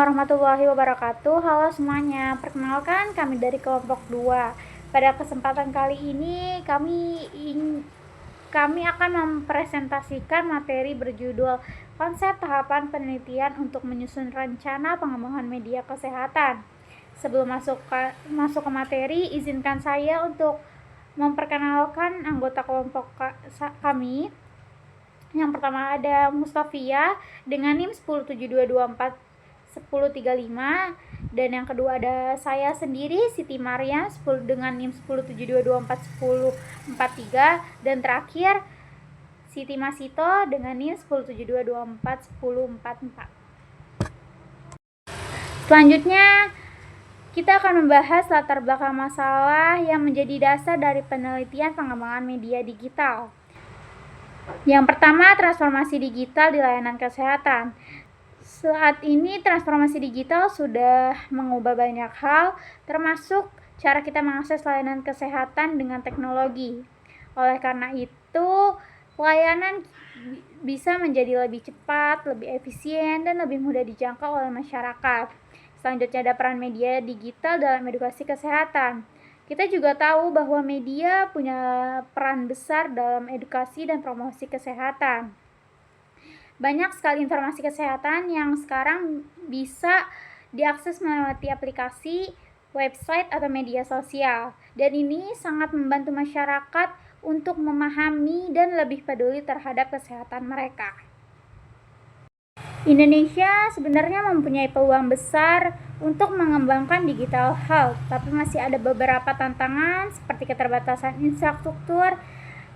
warahmatullahi wabarakatuh. Halo semuanya, perkenalkan kami dari kelompok 2. Pada kesempatan kali ini kami akan mempresentasikan materi berjudul konsep tahapan penelitian untuk menyusun rencana pengembangan media kesehatan. Sebelum masuk ke materi, izinkan saya untuk memperkenalkan anggota kelompok kami. Yang pertama ada Mustafia dengan NIM 1072241035, dan yang kedua ada saya sendiri Siti Maria dengan NIM 1072241043, dan terakhir Siti Masito dengan NIM 1072241044. Selanjutnya kita akan membahas latar belakang masalah yang menjadi dasar dari penelitian pengembangan media digital. Yang pertama, transformasi digital di layanan kesehatan. Saat ini transformasi digital sudah mengubah banyak hal, termasuk cara kita mengakses layanan kesehatan dengan teknologi. Oleh karena itu, layanan bisa menjadi lebih cepat, lebih efisien, dan lebih mudah dijangkau oleh masyarakat. Selanjutnya ada peran media digital dalam edukasi kesehatan. Kita juga tahu bahwa media punya peran besar dalam edukasi dan promosi kesehatan. Banyak sekali informasi kesehatan yang sekarang bisa diakses melalui aplikasi, website, atau media sosial. Dan ini sangat membantu masyarakat untuk memahami dan lebih peduli terhadap kesehatan mereka. Indonesia sebenarnya mempunyai peluang besar untuk mengembangkan digital health, tapi masih ada beberapa tantangan seperti keterbatasan infrastruktur,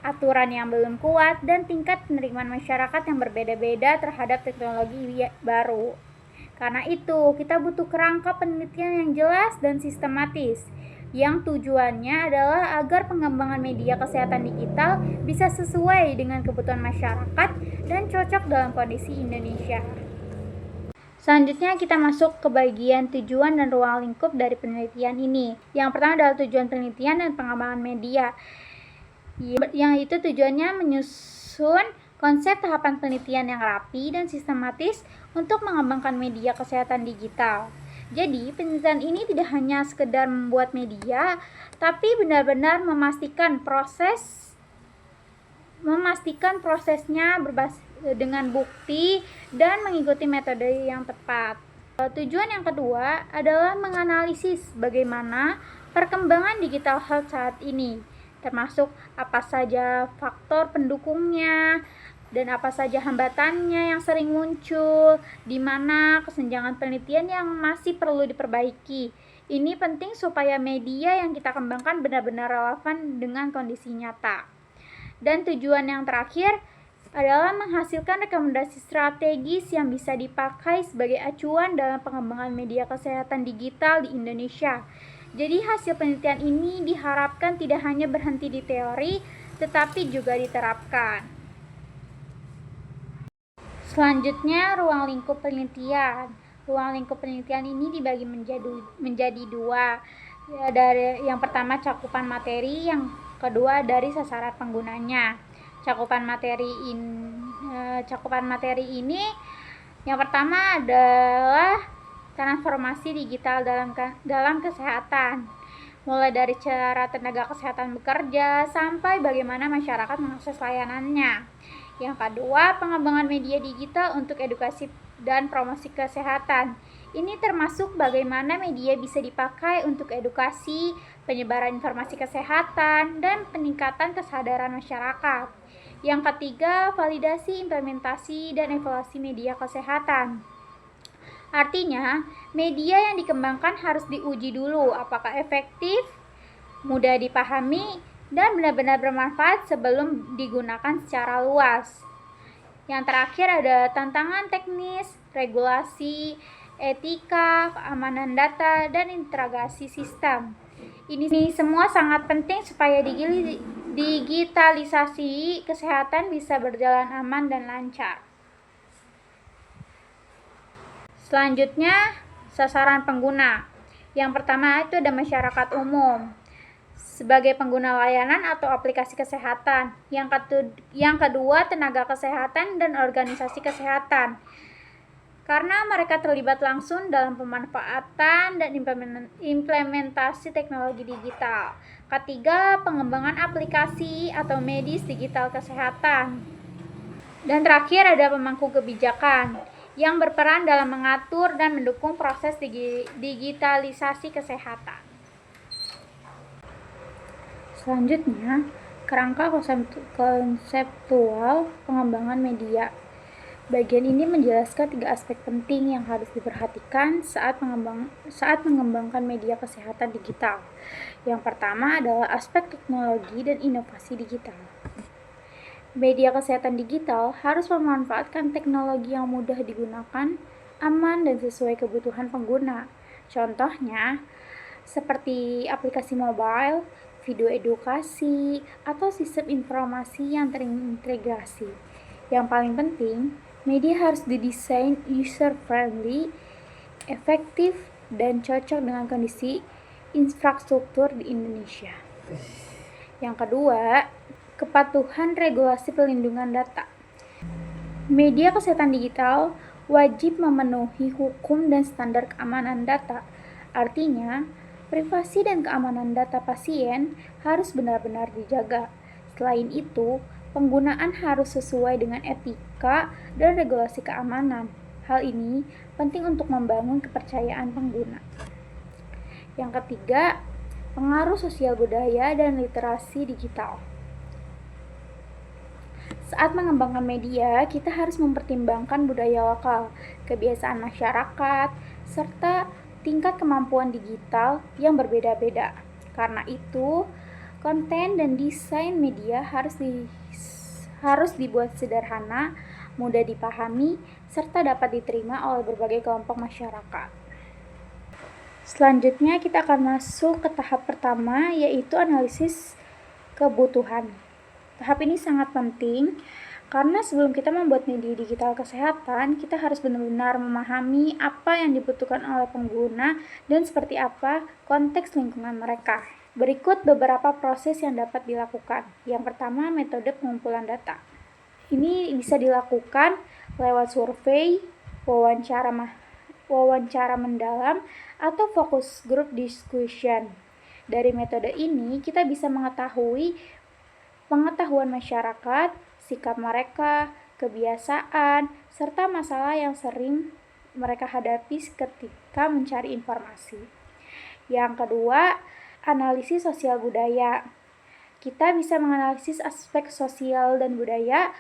aturan yang belum kuat, dan tingkat penerimaan masyarakat yang berbeda-beda terhadap teknologi baru. Karena itu, kita butuh kerangka penelitian yang jelas dan sistematis, yang tujuannya adalah agar pengembangan media kesehatan digital bisa sesuai dengan kebutuhan masyarakat dan cocok dalam kondisi Indonesia. Selanjutnya kita masuk ke bagian tujuan dan ruang lingkup dari penelitian ini. Yang pertama adalah tujuan penelitian dan pengembangan media. Yang itu tujuannya menyusun konsep tahapan penelitian yang rapi dan sistematis untuk mengembangkan media kesehatan digital. Jadi, penelitian ini tidak hanya sekedar membuat media, tapi benar-benar memastikan prosesnya berbasis dengan bukti dan mengikuti metode yang tepat. Tujuan yang kedua adalah menganalisis bagaimana perkembangan digital health saat ini, termasuk apa saja faktor pendukungnya dan apa saja hambatannya yang sering muncul, di mana kesenjangan penelitian yang masih perlu diperbaiki. Ini penting supaya media yang kita kembangkan benar-benar relevan dengan kondisi nyata. Dan tujuan yang terakhir adalah menghasilkan rekomendasi strategis yang bisa dipakai sebagai acuan dalam pengembangan media kesehatan digital di Indonesia. Jadi hasil penelitian ini diharapkan tidak hanya berhenti di teori, tetapi juga diterapkan. Selanjutnya, ruang lingkup penelitian. Ruang lingkup penelitian ini dibagi menjadi dua. Dari yang pertama cakupan materi, yang kedua dari sasaran penggunanya. Cakupan materi ini yang pertama adalah transformasi digital dalam kesehatan, mulai dari cara tenaga kesehatan bekerja sampai bagaimana masyarakat mengakses layanannya. Yang kedua, pengembangan media digital untuk edukasi dan promosi kesehatan. Ini termasuk bagaimana media bisa dipakai untuk edukasi, penyebaran informasi kesehatan, dan peningkatan kesadaran masyarakat. Yang ketiga, validasi, implementasi, dan evaluasi media kesehatan. Artinya, media yang dikembangkan harus diuji dulu apakah efektif, mudah dipahami, dan benar-benar bermanfaat sebelum digunakan secara luas. Yang terakhir ada tantangan teknis, regulasi, etika, keamanan data, dan integrasi sistem. Ini semua sangat penting supaya digitalisasi kesehatan bisa berjalan aman dan lancar. Selanjutnya, sasaran pengguna. Yang pertama itu ada masyarakat umum sebagai pengguna layanan atau aplikasi kesehatan. Yang kedua, tenaga kesehatan dan organisasi kesehatan. karena mereka terlibat langsung dalam pemanfaatan dan implementasi teknologi digital. Ketiga, pengembangan aplikasi atau medis digital kesehatan. Dan terakhir ada pemangku kebijakan yang berperan dalam mengatur dan mendukung proses digitalisasi kesehatan. Selanjutnya, kerangka konseptual pengembangan media. Bagian ini menjelaskan 3 aspek penting yang harus diperhatikan saat mengembangkan media kesehatan digital. Yang pertama adalah aspek teknologi dan inovasi digital. Media kesehatan digital harus memanfaatkan teknologi yang mudah digunakan, aman, dan sesuai kebutuhan pengguna. Contohnya, seperti aplikasi mobile, video edukasi, atau sistem informasi yang terintegrasi. Yang paling penting, media harus didesain user-friendly, efektif, dan cocok dengan kondisi infrastruktur di Indonesia. Yang kedua, kepatuhan regulasi pelindungan data. Media kesehatan digital wajib memenuhi hukum dan standar keamanan data. Artinya, privasi dan keamanan data pasien harus benar-benar dijaga. Selain itu, penggunaan harus sesuai dengan etika dan regulasi keamanan. Hal ini penting untuk membangun kepercayaan pengguna. Yang ketiga, pengaruh sosial budaya dan literasi digital. Saat mengembangkan media, kita harus mempertimbangkan budaya lokal, kebiasaan masyarakat, serta tingkat kemampuan digital yang berbeda-beda. Karena itu, konten dan desain media harus dibuat sederhana, mudah dipahami, serta dapat diterima oleh berbagai kelompok masyarakat. Selanjutnya kita akan masuk ke tahap pertama, yaitu analisis kebutuhan. Tahap ini sangat penting karena sebelum kita membuat media digital kesehatan, kita harus benar-benar memahami apa yang dibutuhkan oleh pengguna dan seperti apa konteks lingkungan mereka. Berikut beberapa proses yang dapat dilakukan. Yang pertama, metode pengumpulan data. Ini bisa dilakukan lewat survei, wawancara mendalam, atau focus group discussion. Dari metode ini, kita bisa mengetahui pengetahuan masyarakat, sikap mereka, kebiasaan, serta masalah yang sering mereka hadapi ketika mencari informasi. Yang kedua, analisis sosial budaya. Kita bisa menganalisis aspek sosial dan budaya.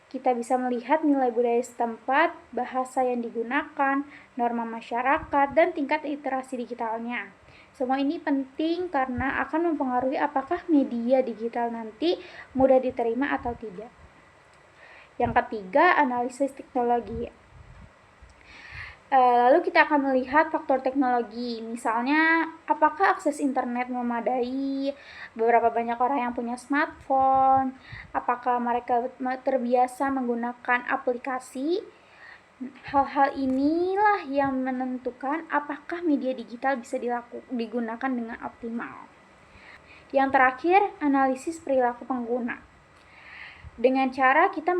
Kita bisa melihat nilai budaya setempat, bahasa yang digunakan, norma masyarakat, dan tingkat literasi digitalnya. Semua ini penting karena akan mempengaruhi apakah media digital nanti mudah diterima atau tidak. Yang ketiga, analisis teknologi. Lalu kita akan melihat faktor teknologi, misalnya apakah akses internet memadai, beberapa banyak orang yang punya smartphone, apakah mereka terbiasa menggunakan aplikasi. Hal-hal inilah yang menentukan apakah media digital bisa digunakan dengan optimal. Yang terakhir, analisis perilaku pengguna. Dengan cara kita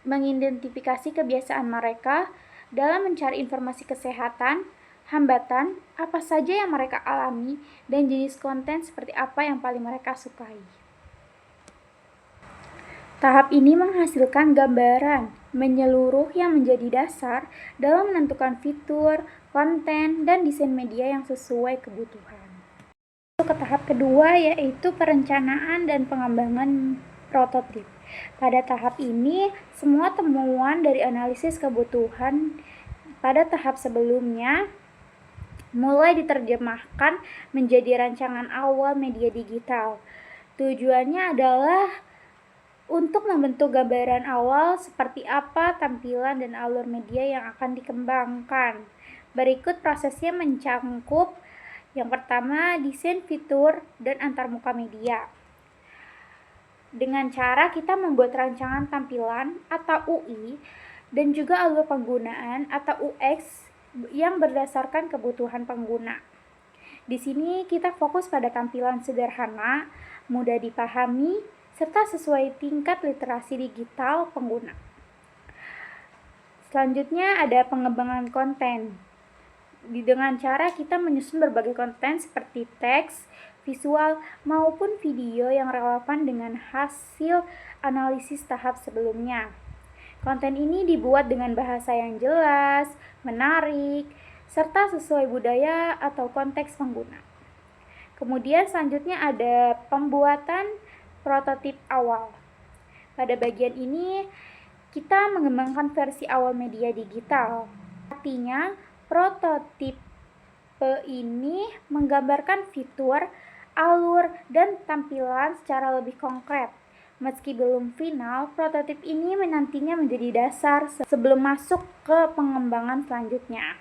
mengidentifikasi kebiasaan mereka dalam mencari informasi kesehatan, hambatan, apa saja yang mereka alami, dan jenis konten seperti apa yang paling mereka sukai. Tahap ini menghasilkan gambaran menyeluruh yang menjadi dasar dalam menentukan fitur, konten, dan desain media yang sesuai kebutuhan. Ke tahap kedua, yaitu perencanaan dan pengembangan prototip. Pada tahap ini, semua temuan dari analisis kebutuhan pada tahap sebelumnya mulai diterjemahkan menjadi rancangan awal media digital. Tujuannya adalah untuk membentuk gambaran awal seperti apa tampilan dan alur media yang akan dikembangkan. Berikut prosesnya mencangkup yang pertama, desain fitur dan antarmuka media. Dengan cara kita membuat rancangan tampilan atau UI dan juga alur penggunaan atau UX yang berdasarkan kebutuhan pengguna. Di sini kita fokus pada tampilan sederhana, mudah dipahami, serta sesuai tingkat literasi digital pengguna. Selanjutnya ada pengembangan konten. Dengan cara kita menyusun berbagai konten seperti teks, visual, maupun video yang relevan dengan hasil analisis tahap sebelumnya. Konten ini dibuat dengan bahasa yang jelas, menarik, serta sesuai budaya atau konteks pengguna. Kemudian selanjutnya ada pembuatan prototip awal. Pada bagian ini, kita mengembangkan versi awal media digital. Artinya, prototipe ini menggambarkan fitur, alur, dan tampilan secara lebih konkret. Meski belum final, prototip ini nantinya menjadi dasar sebelum masuk ke pengembangan selanjutnya.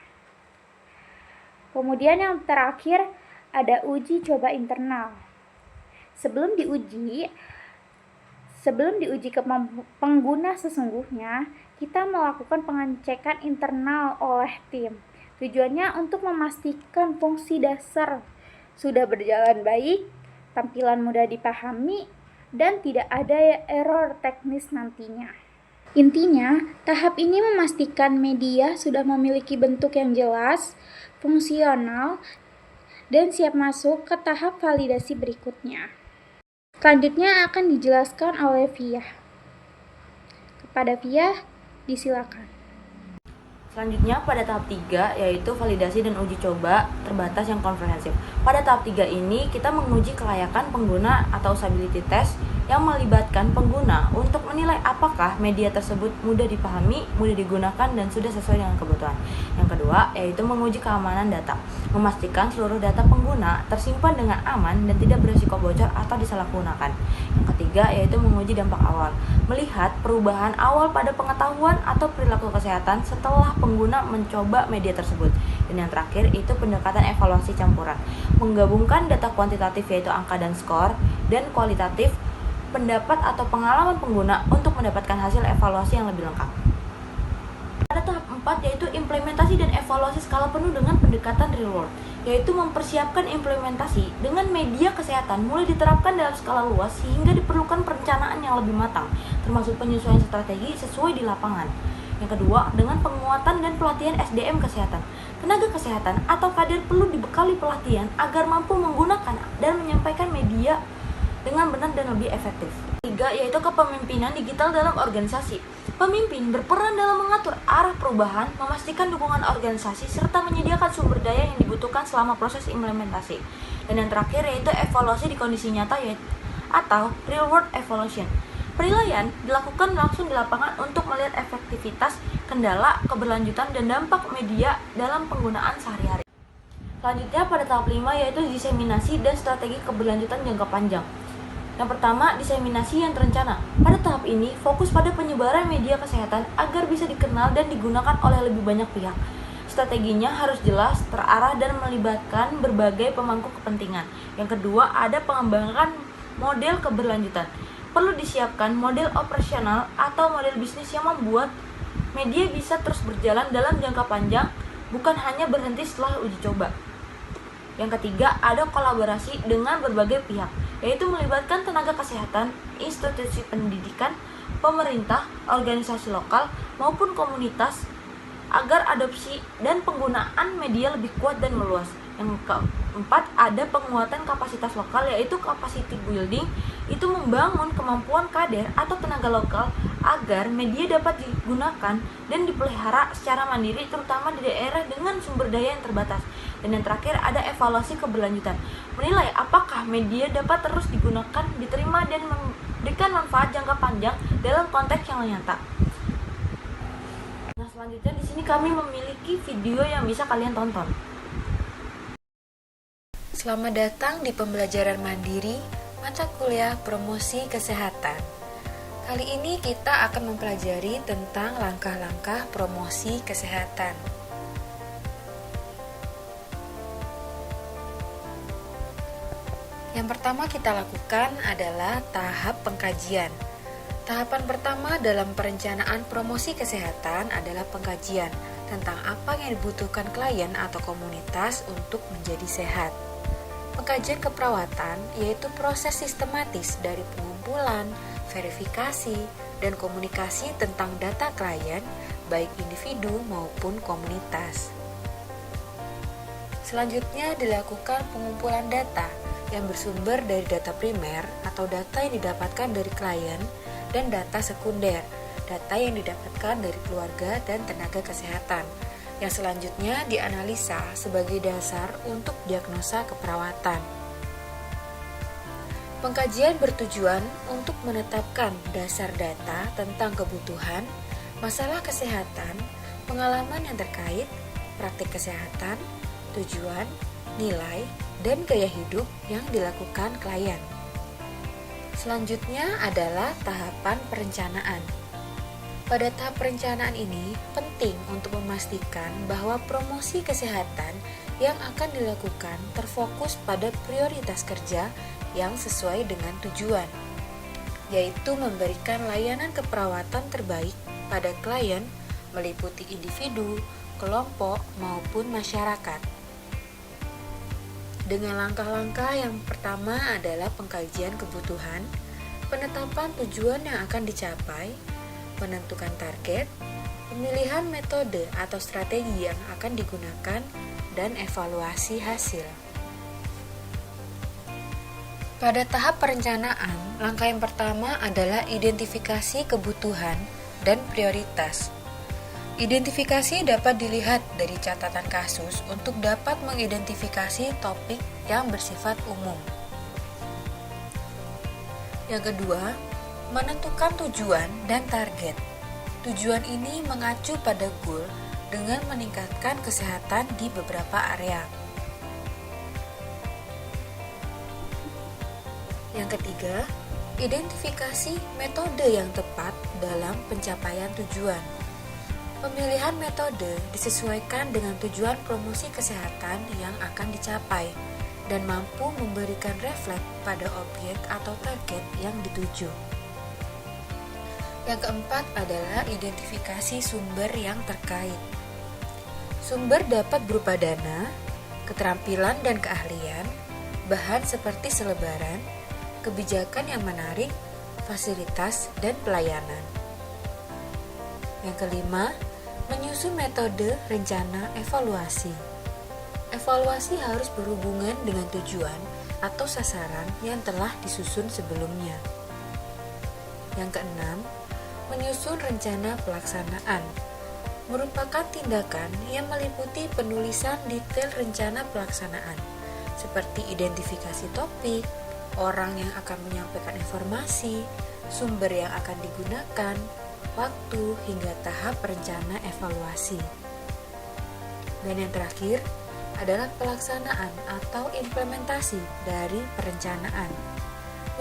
Kemudian yang terakhir, ada uji coba internal. Sebelum diuji ke pengguna sesungguhnya, kita melakukan pengecekan internal oleh tim. Tujuannya untuk memastikan fungsi dasar sudah berjalan baik, tampilan mudah dipahami, dan tidak ada error teknis nantinya. Intinya, tahap ini memastikan media sudah memiliki bentuk yang jelas, fungsional, dan siap masuk ke tahap validasi berikutnya. Selanjutnya akan dijelaskan oleh Via. Kepada Via, disilakan. Selanjutnya pada tahap 3 yaitu validasi dan uji coba terbatas yang komprehensif. Pada tahap 3 ini kita menguji kelayakan pengguna atau usability test yang melibatkan pengguna untuk menilai apakah media tersebut mudah dipahami, mudah digunakan, dan sudah sesuai dengan kebutuhan. Yang kedua yaitu menguji keamanan data, memastikan seluruh data pengguna tersimpan dengan aman dan tidak berisiko bocor atau disalahgunakan. Yang ketiga yaitu menguji dampak awal, melihat perubahan awal pada pengetahuan atau perilaku kesehatan setelah pengguna mencoba media tersebut. Dan yang terakhir itu pendekatan evaluasi campuran, menggabungkan data kuantitatif yaitu angka dan skor, dan kualitatif pendapat atau pengalaman pengguna untuk mendapatkan hasil evaluasi yang lebih lengkap. Pada tahap 4 yaitu implementasi dan evaluasi skala penuh dengan pendekatan real world, yaitu mempersiapkan implementasi dengan media kesehatan mulai diterapkan dalam skala luas sehingga diperlukan perencanaan yang lebih matang, termasuk penyesuaian strategi sesuai di lapangan. Yang kedua, dengan penguatan dan pelatihan SDM kesehatan. Tenaga kesehatan atau kader perlu dibekali pelatihan agar mampu menggunakan dan menyampaikan media dengan benar dan lebih efektif. Tiga, yaitu kepemimpinan digital dalam organisasi. Pemimpin berperan dalam mengatur arah perubahan, memastikan dukungan organisasi, serta menyediakan sumber daya yang dibutuhkan selama proses implementasi. Dan yang terakhir yaitu evaluasi di kondisi nyata atau real world evaluation. Penilaian dilakukan langsung di lapangan untuk melihat efektivitas, kendala, keberlanjutan, dan dampak media dalam penggunaan sehari-hari. Selanjutnya pada tahap 5 yaitu diseminasi dan strategi keberlanjutan jangka panjang. Yang pertama, diseminasi yang terencana. Pada tahap ini, fokus pada penyebaran media kesehatan agar bisa dikenal dan digunakan oleh lebih banyak pihak. Strateginya harus jelas, terarah, dan melibatkan berbagai pemangku kepentingan. Yang kedua, ada pengembangan model keberlanjutan. Perlu disiapkan model operasional atau model bisnis yang membuat media bisa terus berjalan dalam jangka panjang, bukan hanya berhenti setelah uji coba. Yang ketiga, ada kolaborasi dengan berbagai pihak, yaitu melibatkan tenaga kesehatan, institusi pendidikan, pemerintah, organisasi lokal, maupun komunitas agar adopsi dan penggunaan media lebih kuat dan meluas. Yang keempat, ada penguatan kapasitas lokal, yaitu capacity building, itu membangun kemampuan kader atau tenaga lokal agar media dapat digunakan dan dipelihara secara mandiri, terutama di daerah dengan sumber daya yang terbatas. Dan yang terakhir ada evaluasi keberlanjutan, menilai apakah media dapat terus digunakan, diterima, dan memberikan manfaat jangka panjang dalam konteks yang nyata. Nah, selanjutnya di sini kami memiliki video yang bisa kalian tonton. Selamat datang di pembelajaran mandiri mata kuliah promosi kesehatan. Kali ini kita akan mempelajari tentang langkah-langkah promosi kesehatan. Yang pertama kita lakukan adalah tahap pengkajian. Tahapan pertama dalam perencanaan promosi kesehatan adalah pengkajian tentang apa yang dibutuhkan klien atau komunitas untuk menjadi sehat. Pengkajian keperawatan yaitu proses sistematis dari pengumpulan, verifikasi, dan komunikasi tentang data klien baik individu maupun komunitas. Selanjutnya dilakukan pengumpulan data yang bersumber dari data primer atau data yang didapatkan dari klien dan data sekunder, data yang didapatkan dari keluarga dan tenaga kesehatan, yang selanjutnya dianalisa sebagai dasar untuk diagnosa keperawatan. Pengkajian bertujuan untuk menetapkan dasar data tentang kebutuhan, masalah kesehatan, pengalaman yang terkait, praktik kesehatan, tujuan, nilai, dan gaya hidup yang dilakukan klien. Selanjutnya adalah tahapan perencanaan. Pada tahap perencanaan ini penting untuk memastikan bahwa promosi kesehatan yang akan dilakukan terfokus pada prioritas kerja yang sesuai dengan tujuan, yaitu memberikan layanan keperawatan terbaik pada klien meliputi individu, kelompok, maupun masyarakat. Dengan langkah-langkah yang pertama adalah pengkajian kebutuhan, penetapan tujuan yang akan dicapai, menentukan target, pemilihan metode atau strategi yang akan digunakan, dan evaluasi hasil. Pada tahap perencanaan, langkah yang pertama adalah identifikasi kebutuhan dan prioritas. Identifikasi dapat dilihat dari catatan kasus untuk dapat mengidentifikasi topik yang bersifat umum. Yang kedua, menentukan tujuan dan target. Tujuan ini mengacu pada goal dengan meningkatkan kesehatan di beberapa area. Yang ketiga, identifikasi metode yang tepat dalam pencapaian tujuan. Pemilihan metode disesuaikan dengan tujuan promosi kesehatan yang akan dicapai dan mampu memberikan refleks pada objek atau target yang dituju. Yang keempat adalah identifikasi sumber yang terkait. Sumber dapat berupa dana, keterampilan dan keahlian, bahan seperti selebaran, kebijakan yang menarik, fasilitas, dan pelayanan. Yang kelima, menyusun metode rencana evaluasi. Evaluasi harus berhubungan dengan tujuan atau sasaran yang telah disusun sebelumnya. Yang keenam, menyusun rencana pelaksanaan. Merupakan tindakan yang meliputi penulisan detail rencana pelaksanaan, seperti identifikasi topik, orang yang akan menyampaikan informasi, sumber yang akan digunakan, waktu, hingga tahap rencana evaluasi. Dan yang terakhir adalah pelaksanaan atau implementasi dari perencanaan.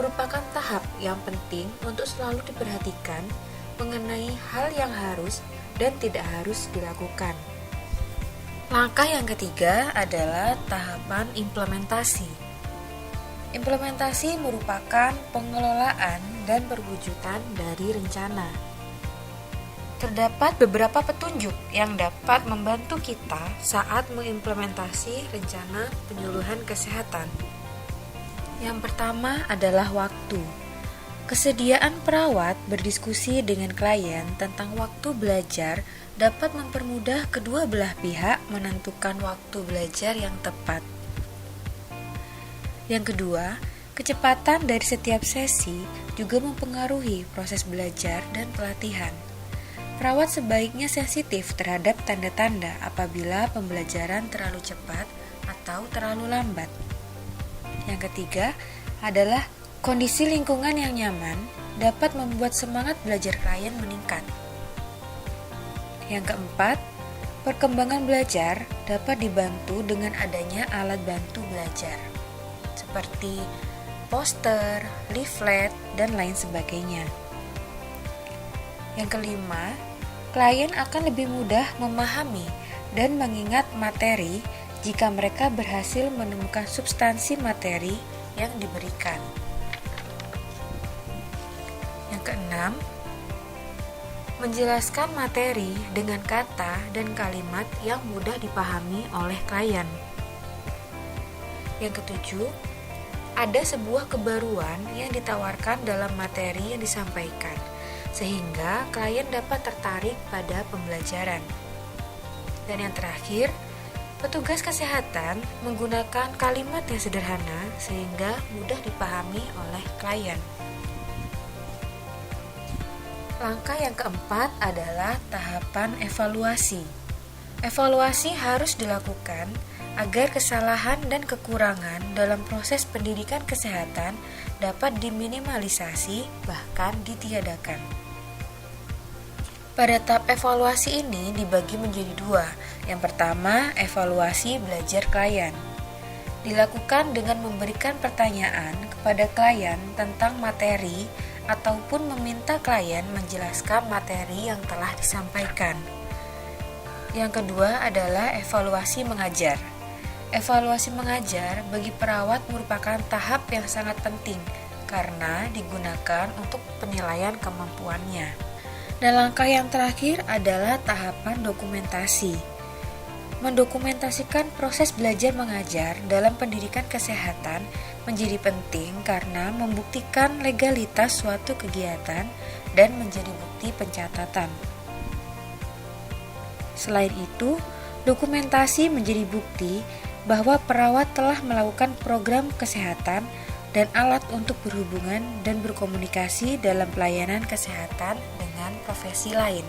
Merupakan tahap yang penting untuk selalu diperhatikan mengenai hal yang harus dan tidak harus dilakukan. Langkah yang ketiga adalah tahapan implementasi. Implementasi merupakan pengelolaan dan perwujudan dari rencana. Terdapat beberapa petunjuk yang dapat membantu kita saat mengimplementasi rencana penyuluhan kesehatan. Yang pertama adalah waktu. Kesediaan perawat berdiskusi dengan klien tentang waktu belajar dapat mempermudah kedua belah pihak menentukan waktu belajar yang tepat. Yang kedua, kecepatan dari setiap sesi juga mempengaruhi proses belajar dan pelatihan. Perawat sebaiknya sensitif terhadap tanda-tanda apabila pembelajaran terlalu cepat atau terlalu lambat. Yang ketiga adalah kondisi lingkungan yang nyaman dapat membuat semangat belajar klien meningkat. Yang keempat, perkembangan belajar dapat dibantu dengan adanya alat bantu belajar, seperti poster, leaflet, dan lain sebagainya. Yang kelima, klien akan lebih mudah memahami dan mengingat materi jika mereka berhasil menemukan substansi materi yang diberikan. Yang keenam, menjelaskan materi dengan kata dan kalimat yang mudah dipahami oleh klien. Yang ketujuh, ada sebuah kebaruan yang ditawarkan dalam materi yang disampaikan, sehingga klien dapat tertarik pada pembelajaran. Dan yang terakhir, petugas kesehatan menggunakan kalimat yang sederhana sehingga mudah dipahami oleh klien. Langkah yang keempat adalah tahapan evaluasi. Evaluasi harus dilakukan agar kesalahan dan kekurangan dalam proses pendidikan kesehatan dapat diminimalisasi, bahkan ditiadakan. Pada tahap evaluasi ini dibagi menjadi dua. Yang pertama, evaluasi belajar klien. Dilakukan dengan memberikan pertanyaan kepada klien tentang materi ataupun meminta klien menjelaskan materi yang telah disampaikan. Yang kedua adalah evaluasi mengajar. Evaluasi mengajar bagi perawat merupakan tahap yang sangat penting karena digunakan untuk penilaian kemampuannya. Dan langkah yang terakhir adalah tahapan dokumentasi. Mendokumentasikan proses belajar mengajar dalam pendidikan kesehatan menjadi penting karena membuktikan legalitas suatu kegiatan dan menjadi bukti pencatatan. Selain itu, dokumentasi menjadi bukti bahwa perawat telah melakukan program kesehatan dan alat untuk berhubungan dan berkomunikasi dalam pelayanan kesehatan dengan profesi lain.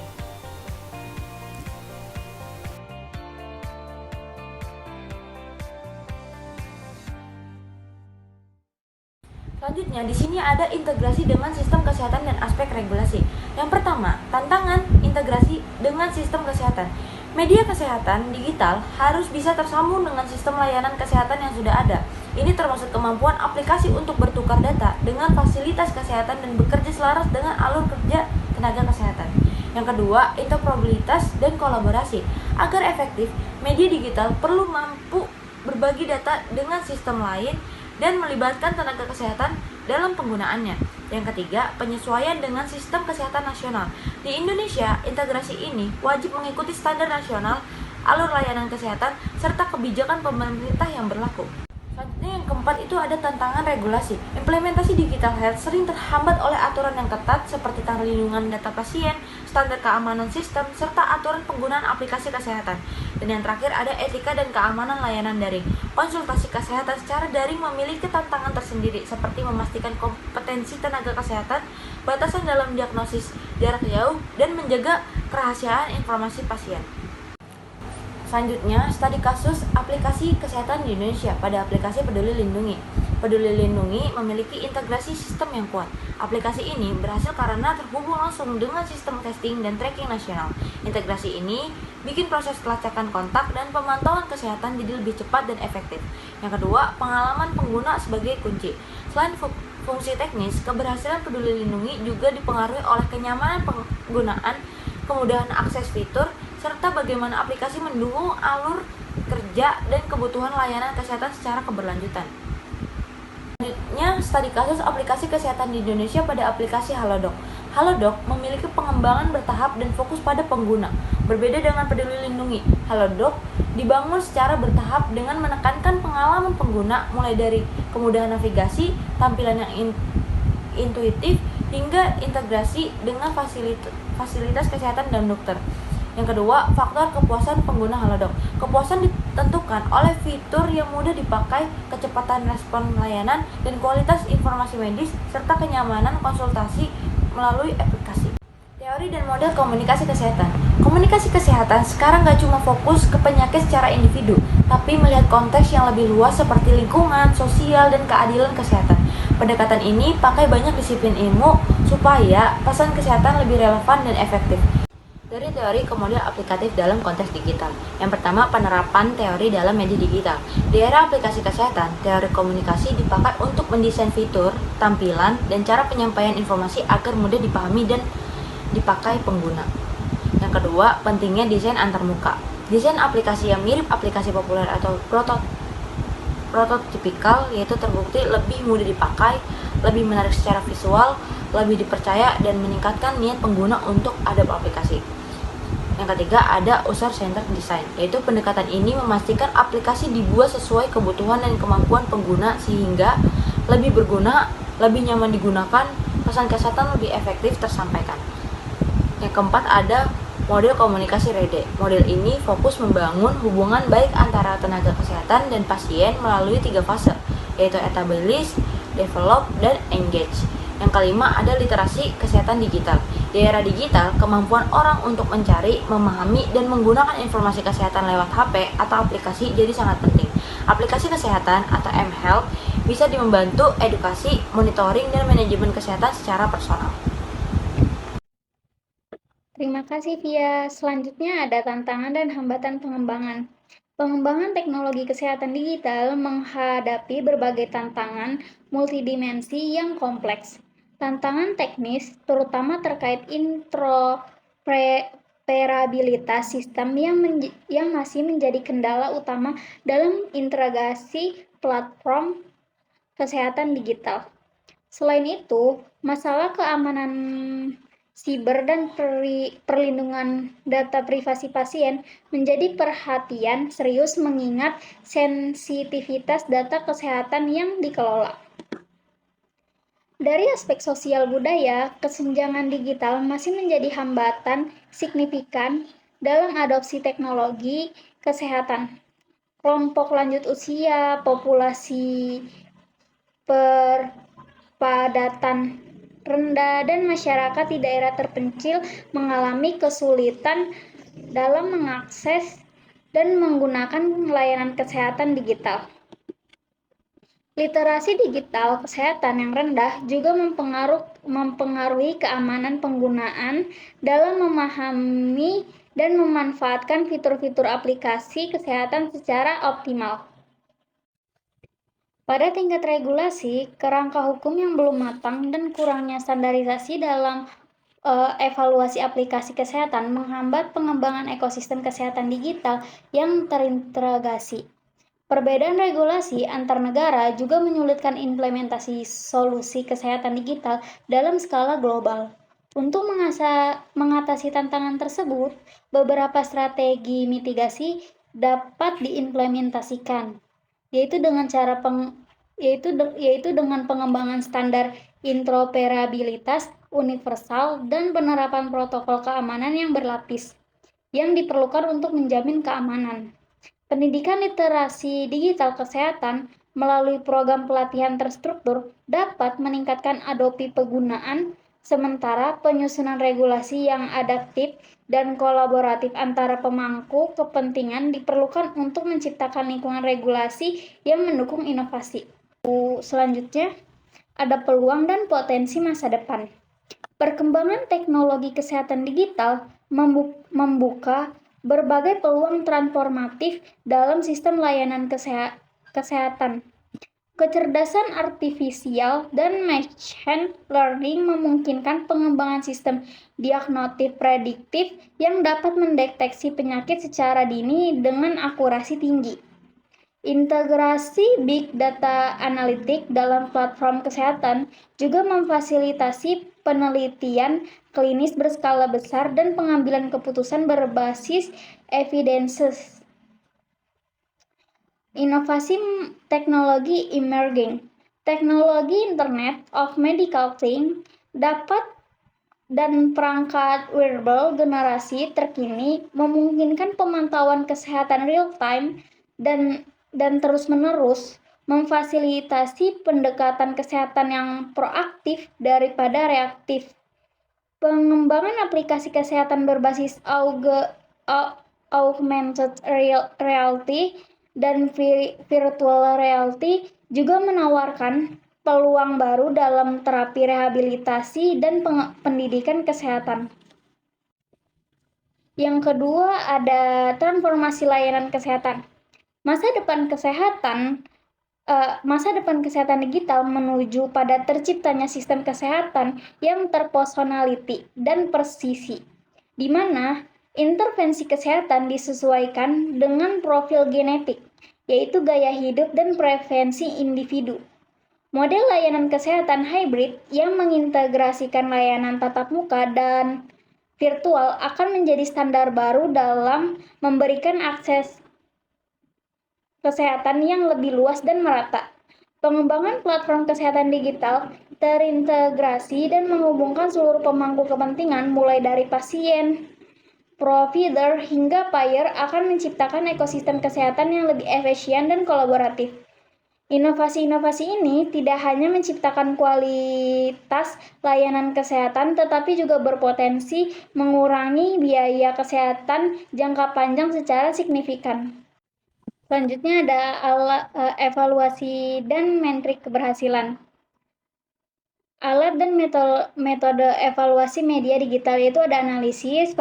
Selanjutnya, di sini ada integrasi dengan sistem kesehatan dan aspek regulasi. Yang pertama, tantangan integrasi dengan sistem kesehatan. Media kesehatan digital harus bisa tersambung dengan sistem layanan kesehatan yang sudah ada. Ini termasuk kemampuan aplikasi untuk bertukar data dengan fasilitas kesehatan dan bekerja selaras dengan alur kerja tenaga kesehatan. Yang kedua, interoperabilitas dan kolaborasi. Agar efektif, media digital perlu mampu berbagi data dengan sistem lain dan melibatkan tenaga kesehatan dalam penggunaannya. Yang ketiga, penyesuaian dengan sistem kesehatan nasional. Di Indonesia, integrasi ini wajib mengikuti standar nasional, alur layanan kesehatan, serta kebijakan pemerintah yang berlaku. Selanjutnya yang keempat itu ada tantangan regulasi. Implementasi digital health sering terhambat oleh aturan yang ketat seperti perlindungan data pasien, standar keamanan sistem, serta aturan penggunaan aplikasi kesehatan. Dan yang terakhir ada etika dan keamanan layanan daring. Konsultasi kesehatan secara daring memiliki tantangan tersendiri seperti memastikan kompetensi tenaga kesehatan, batasan dalam diagnosis jarak jauh, dan menjaga kerahasiaan informasi pasien. Selanjutnya, studi kasus aplikasi kesehatan di Indonesia pada aplikasi Peduli Lindungi. Peduli Lindungi memiliki integrasi sistem yang kuat. Aplikasi ini berhasil karena terhubung langsung dengan sistem testing dan tracking nasional. Integrasi ini bikin proses pelacakan kontak dan pemantauan kesehatan jadi lebih cepat dan efektif. Yang kedua, pengalaman pengguna sebagai kunci. Selain fungsi teknis, keberhasilan Peduli Lindungi juga dipengaruhi oleh kenyamanan penggunaan, kemudahan akses fitur, serta bagaimana aplikasi mendukung alur kerja dan kebutuhan layanan kesehatan secara keberlanjutan. Selanjutnya, studi kasus aplikasi kesehatan di Indonesia pada aplikasi Halodoc. Halodoc memiliki pengembangan bertahap dan fokus pada pengguna. Berbeda dengan Peduli Lindungi, Halodoc dibangun secara bertahap dengan menekankan pengalaman pengguna mulai dari kemudahan navigasi, tampilan yang intuitif, hingga integrasi dengan fasilitas kesehatan dan dokter. Yang kedua, faktor kepuasan pengguna Halodoc. Kepuasan ditentukan oleh fitur yang mudah dipakai, kecepatan respon layanan, dan kualitas informasi medis, serta kenyamanan konsultasi melalui aplikasi. Teori dan model komunikasi kesehatan. Komunikasi kesehatan sekarang gak cuma fokus ke penyakit secara individu, tapi melihat konteks yang lebih luas seperti lingkungan, sosial, dan keadilan kesehatan. Pendekatan ini pakai banyak disiplin ilmu supaya pesan kesehatan lebih relevan dan efektif. Dari teori ke model aplikatif dalam konteks digital. Yang pertama, penerapan teori dalam media digital. Di era aplikasi kesehatan, teori komunikasi dipakai untuk mendesain fitur, tampilan, dan cara penyampaian informasi agar mudah dipahami dan dipakai pengguna. Yang kedua, pentingnya desain antarmuka. Desain aplikasi yang mirip aplikasi populer atau prototipikal, yaitu terbukti lebih mudah dipakai, lebih menarik secara visual, lebih dipercaya, dan meningkatkan niat pengguna untuk adopsi aplikasi. Yang ketiga, ada user-centered design, yaitu pendekatan ini memastikan aplikasi dibuat sesuai kebutuhan dan kemampuan pengguna sehingga lebih berguna, lebih nyaman digunakan, pesan kesehatan lebih efektif tersampaikan. Yang keempat ada model komunikasi REDE. Model ini fokus membangun hubungan baik antara tenaga kesehatan dan pasien melalui 3 fase, yaitu establish, develop, dan engage. Yang kelima ada literasi kesehatan digital. Di era digital, kemampuan orang untuk mencari, memahami, dan menggunakan informasi kesehatan lewat HP atau aplikasi jadi sangat penting. Aplikasi kesehatan atau mHealth bisa membantu edukasi, monitoring, dan manajemen kesehatan secara personal. Terima kasih, Via. Selanjutnya ada tantangan dan hambatan pengembangan. Pengembangan teknologi kesehatan digital menghadapi berbagai tantangan multidimensi yang kompleks. Tantangan teknis, terutama terkait interoperabilitas sistem yang masih menjadi kendala utama dalam integrasi platform kesehatan digital. Selain itu, masalah keamanan siber dan perlindungan data privasi pasien menjadi perhatian serius mengingat sensitivitas data kesehatan yang dikelola. Dari aspek sosial budaya, kesenjangan digital masih menjadi hambatan signifikan dalam adopsi teknologi kesehatan. Kelompok lanjut usia, populasi perpadatan rendah, dan masyarakat di daerah terpencil mengalami kesulitan dalam mengakses dan menggunakan layanan kesehatan digital. Literasi digital kesehatan yang rendah juga mempengaruhi keamanan penggunaan dalam memahami dan memanfaatkan fitur-fitur aplikasi kesehatan secara optimal. Pada tingkat regulasi, kerangka hukum yang belum matang dan kurangnya standarisasi dalam evaluasi aplikasi kesehatan menghambat pengembangan ekosistem kesehatan digital yang terintegrasi. Perbedaan regulasi antar negara juga menyulitkan implementasi solusi kesehatan digital dalam skala global. Untuk mengatasi tantangan tersebut, beberapa strategi mitigasi dapat diimplementasikan, yaitu dengan pengembangan standar interoperabilitas universal dan penerapan protokol keamanan yang berlapis yang diperlukan untuk menjamin keamanan. Pendidikan literasi digital kesehatan melalui program pelatihan terstruktur dapat meningkatkan adopsi penggunaan, sementara penyusunan regulasi yang adaptif dan kolaboratif antara pemangku kepentingan diperlukan untuk menciptakan lingkungan regulasi yang mendukung inovasi. Selanjutnya, ada peluang dan potensi masa depan. Perkembangan teknologi kesehatan digital membuka berbagai peluang transformatif dalam sistem layanan kesehatan. Kecerdasan artifisial dan machine learning memungkinkan pengembangan sistem diagnostik prediktif yang dapat mendeteksi penyakit secara dini dengan akurasi tinggi. Integrasi big data analitik dalam platform kesehatan juga memfasilitasi penelitian klinis berskala besar dan pengambilan keputusan berbasis evidence. Inovasi teknologi emerging. Teknologi Internet of Medical Things dan perangkat wearable generasi terkini memungkinkan pemantauan kesehatan real-time dan terus-menerus, memfasilitasi pendekatan kesehatan yang proaktif daripada reaktif. Pengembangan aplikasi kesehatan berbasis augmented reality dan virtual reality juga menawarkan peluang baru dalam terapi rehabilitasi dan pendidikan kesehatan. Yang kedua ada transformasi layanan kesehatan. Masa depan kesehatan digital menuju pada terciptanya sistem kesehatan yang terpersonality dan presisi, di mana intervensi kesehatan disesuaikan dengan profil genetik, yaitu gaya hidup dan preferensi individu. Model layanan kesehatan hybrid yang mengintegrasikan layanan tatap muka dan virtual akan menjadi standar baru dalam memberikan akses kesehatan yang lebih luas dan merata. Pengembangan platform kesehatan digital terintegrasi dan menghubungkan seluruh pemangku kepentingan mulai dari pasien, provider, hingga payer akan menciptakan ekosistem kesehatan yang lebih efisien dan kolaboratif. Inovasi-inovasi ini tidak hanya menciptakan kualitas layanan kesehatan, tetapi juga berpotensi mengurangi biaya kesehatan jangka panjang secara signifikan. Selanjutnya ada evaluasi dan metrik keberhasilan. Alat dan metode evaluasi media digital yaitu ada analisis,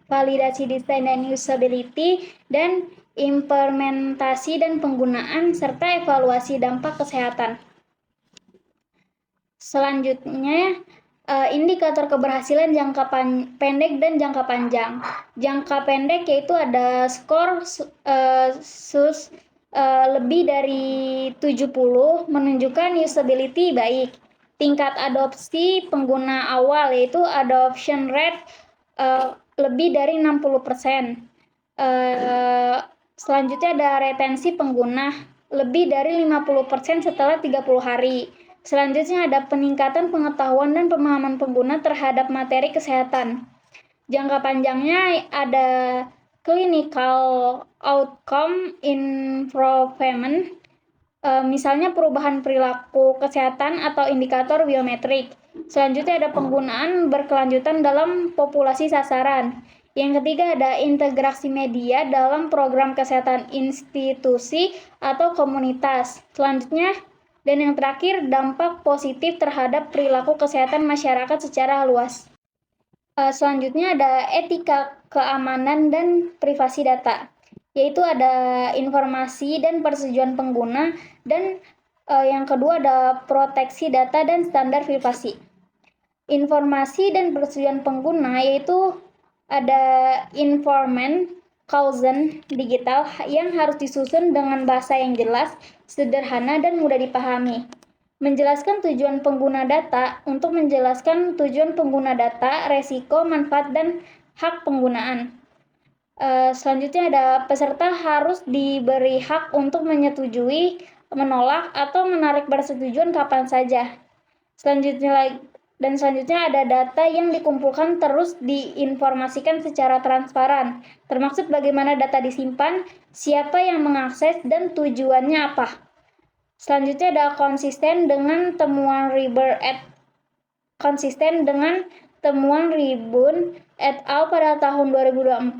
validasi desain dan usability, dan implementasi dan penggunaan, serta evaluasi dampak kesehatan. Selanjutnya, indikator keberhasilan jangka pendek dan jangka panjang. Jangka pendek yaitu ada skor SUS lebih dari 70 menunjukkan usability baik. Tingkat adopsi pengguna awal yaitu adoption rate lebih dari 60%. Selanjutnya ada retensi pengguna lebih dari 50% setelah 30 hari. Selanjutnya ada peningkatan pengetahuan dan pemahaman pengguna terhadap materi kesehatan. Jangka panjangnya ada clinical outcome improvement, misalnya perubahan perilaku kesehatan atau indikator biometrik. Selanjutnya ada penggunaan berkelanjutan dalam populasi sasaran. Yang ketiga ada integrasi media dalam program kesehatan institusi atau komunitas. Selanjutnya dan yang terakhir, dampak positif terhadap perilaku kesehatan masyarakat secara luas. Selanjutnya ada etika keamanan dan privasi data, yaitu ada informasi dan persetujuan pengguna, dan yang kedua ada proteksi data dan standar privasi. Informasi dan persetujuan pengguna yaitu ada informant consent digital yang harus disusun dengan bahasa yang jelas, sederhana, dan mudah dipahami. Menjelaskan tujuan pengguna data untuk menjelaskan tujuan pengguna data, resiko, manfaat, dan hak penggunaan. Selanjutnya ada peserta harus diberi hak untuk menyetujui, menolak, atau menarik persetujuan kapan saja. Selanjutnya ada data yang dikumpulkan terus diinformasikan secara transparan, termaksud bagaimana data disimpan, siapa yang mengakses, dan tujuannya apa. Selanjutnya ada konsisten dengan temuan Ribun et al. Pada tahun 2024,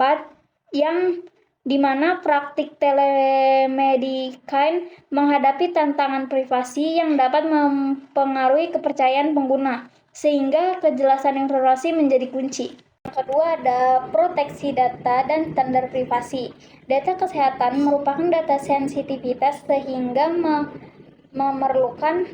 yang dimana praktik telemedicine menghadapi tantangan privasi yang dapat mempengaruhi kepercayaan pengguna, sehingga kejelasan informasi menjadi kunci. Yang kedua ada proteksi data dan standar privasi. Data kesehatan merupakan data sensitivitas sehingga memerlukan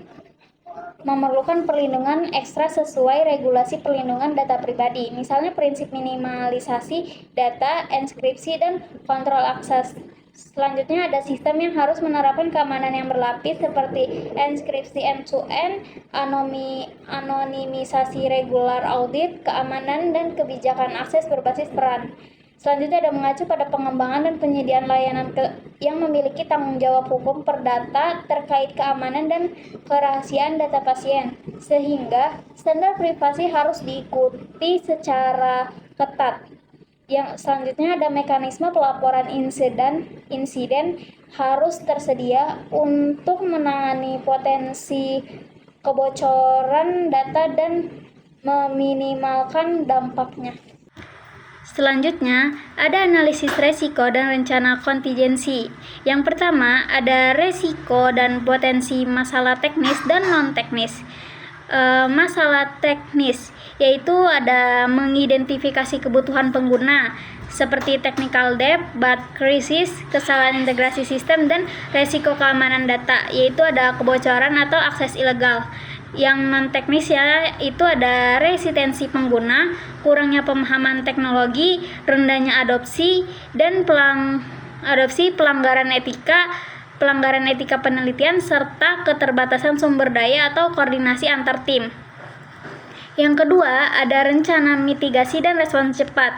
perlindungan ekstra sesuai regulasi perlindungan data pribadi. Misalnya prinsip minimalisasi data, enskripsi, dan kontrol akses. Selanjutnya ada sistem yang harus menerapkan keamanan yang berlapis seperti enskripsi end-to-end, anonimisasi regular audit, keamanan, dan kebijakan akses berbasis peran. Selanjutnya ada mengacu pada pengembangan dan penyediaan layanan yang memiliki tanggung jawab hukum perdata terkait keamanan dan kerahasiaan data pasien, sehingga standar privasi harus diikuti secara ketat. Yang selanjutnya ada mekanisme pelaporan insiden harus tersedia untuk menangani potensi kebocoran data dan meminimalkan dampaknya. Selanjutnya, ada analisis resiko dan rencana kontingensi. Yang pertama, ada resiko dan potensi masalah teknis dan non-teknis. Masalah teknis yaitu ada mengidentifikasi kebutuhan pengguna seperti technical debt, bug crisis, kesalahan integrasi sistem, dan resiko keamanan data yaitu ada kebocoran atau akses ilegal. Yang non-teknis ya itu ada resistensi pengguna, kurangnya pemahaman teknologi, rendahnya adopsi, dan pelanggaran etika penelitian, serta keterbatasan sumber daya atau koordinasi antar tim. Yang kedua, ada rencana mitigasi dan respons cepat,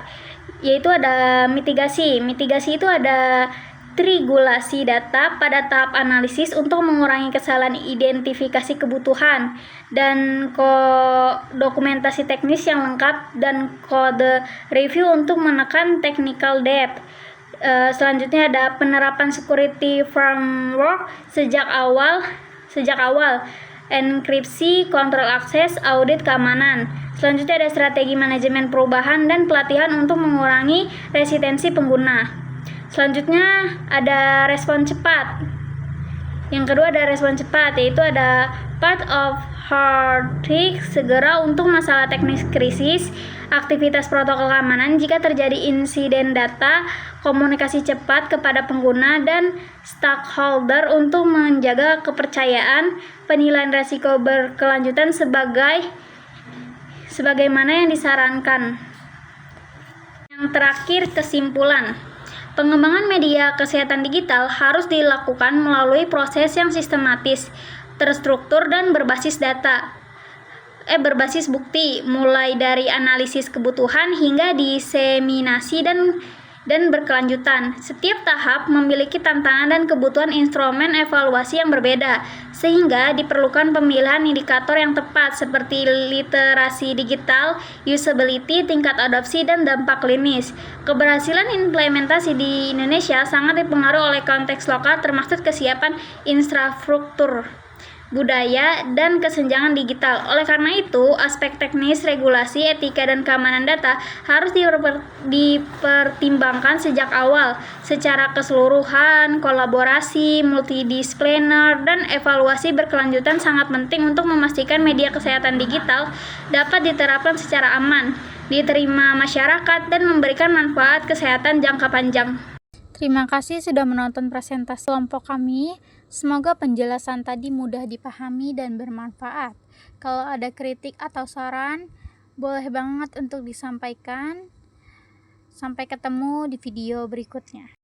yaitu ada mitigasi. Mitigasi itu ada triangulasi data pada tahap analisis untuk mengurangi kesalahan identifikasi kebutuhan, dan dokumentasi teknis yang lengkap dan kode review untuk menekan technical debt. Selanjutnya ada penerapan security framework sejak awal, enkripsi, kontrol akses, audit keamanan. Selanjutnya ada strategi manajemen perubahan dan pelatihan untuk mengurangi resistensi pengguna. Selanjutnya ada respon cepat. Yang kedua ada respon cepat, yaitu ada part of hard trick segera untuk masalah teknis krisis, aktivitas protokol keamanan jika terjadi insiden data, komunikasi cepat kepada pengguna dan stakeholder untuk menjaga kepercayaan, penilaian risiko berkelanjutan sebagaimana yang disarankan. Yang terakhir, kesimpulan. Pengembangan media kesehatan digital harus dilakukan melalui proses yang sistematis, terstruktur dan berbasis bukti, mulai dari analisis kebutuhan hingga diseminasi dan berkelanjutan. Setiap tahap memiliki tantangan dan kebutuhan instrumen evaluasi yang berbeda, sehingga diperlukan pemilihan indikator yang tepat seperti literasi digital, usability, tingkat adopsi, dan dampak klinis. Keberhasilan implementasi di Indonesia sangat dipengaruhi oleh konteks lokal, termasuk kesiapan infrastruktur, budaya, dan kesenjangan digital. Oleh karena itu, aspek teknis, regulasi, etika, dan keamanan data harus dipertimbangkan sejak awal. Secara keseluruhan, kolaborasi multidisipliner dan evaluasi berkelanjutan sangat penting untuk memastikan media kesehatan digital dapat diterapkan secara aman, diterima masyarakat, dan memberikan manfaat kesehatan jangka panjang. Terima kasih sudah menonton presentasi kelompok kami. Semoga penjelasan tadi mudah dipahami dan bermanfaat. Kalau ada kritik atau saran, boleh banget untuk disampaikan. Sampai ketemu di video berikutnya.